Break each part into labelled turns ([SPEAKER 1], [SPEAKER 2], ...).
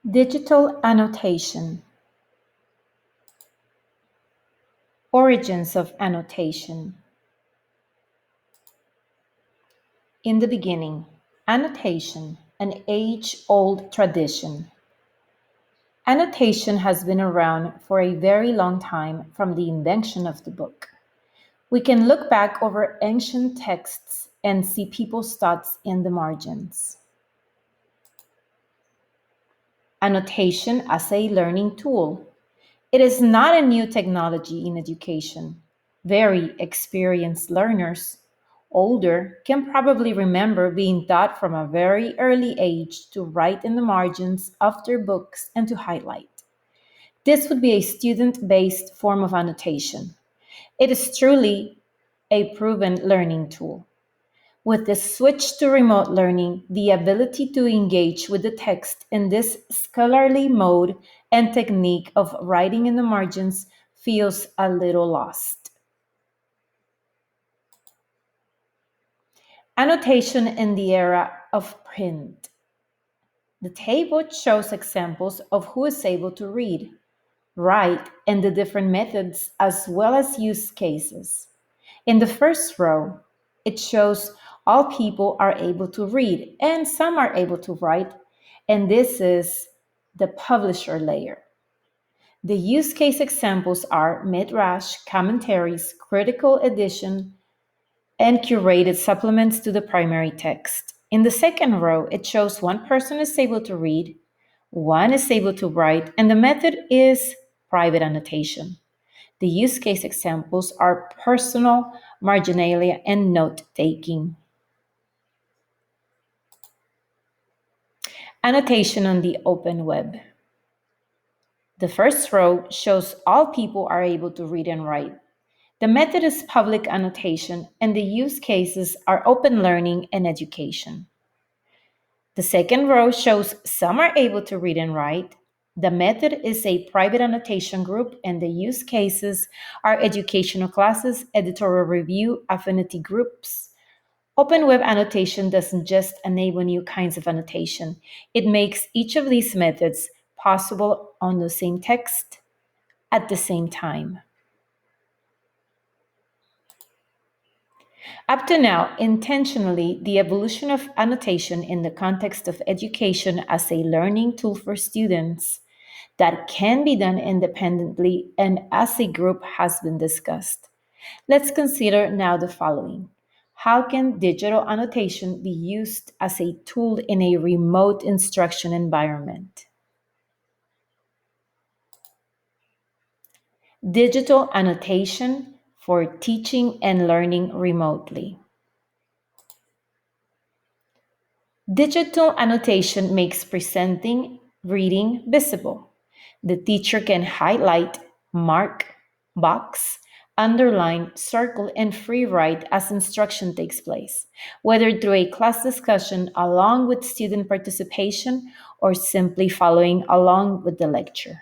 [SPEAKER 1] Digital annotation. Origins of annotation. In the beginning, annotation, an age-old tradition. Annotation has been around for a very long time from the invention of the book. We can look back over ancient texts and see people's thoughts in the margins. Annotation as a learning tool. It is not a new technology in education. Very experienced learners, older, can probably remember being taught from a very early age to write in the margins of their books and to highlight. This would be a student based form of annotation. It is truly a proven learning tool. With the switch to remote learning, the ability to engage with the text in this scholarly mode and technique of writing in the margins feels a little lost. Annotation in the era of print. The table shows examples of who is able to read, write, and the different methods as well as use cases. In the first row, it shows all people are able to read and some are able to write, and this is the publisher layer. The use case examples are midrash, commentaries, critical edition, and curated supplements to the primary text. In the second row, it shows one person is able to read, one is able to write, and the method is private annotation. The use case examples are personal, marginalia, and note taking. Annotation on the open web. The first row shows all people are able to read and write. The method is public annotation, and the use cases are open learning and education. The second row shows some are able to read and write. The method is a private annotation group, and the use cases are educational classes, editorial review, affinity groups. Open web annotation doesn't just enable new kinds of annotation, it makes each of these methods possible on the same text at the same time. Up to now, intentionally, the evolution of annotation in the context of education as a learning tool for students that can be done independently and as a group has been discussed. Let's consider now the following. How can digital annotation be used as a tool in a remote instruction environment? Digital annotation for teaching and learning remotely. Digital annotation makes presenting, reading visible. The teacher can highlight, mark, box, underline, circle, and free write as instruction takes place, whether through a class discussion along with student participation or simply following along with the lecture.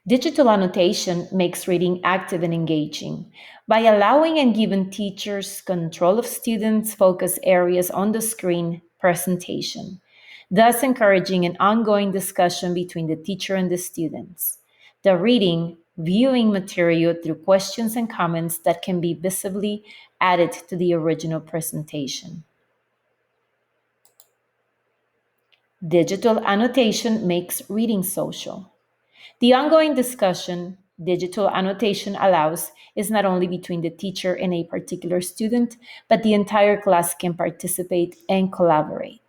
[SPEAKER 1] Digital annotation makes reading active and engaging by allowing and giving teachers control of students' focus areas on the screen presentation, thus encouraging an ongoing discussion between the teacher and the students. The reading, viewing material through questions and comments that can be visibly added to the original presentation. Digital annotation makes reading social. The ongoing discussion digital annotation allows is not only between the teacher and a particular student, but the entire class can participate and collaborate.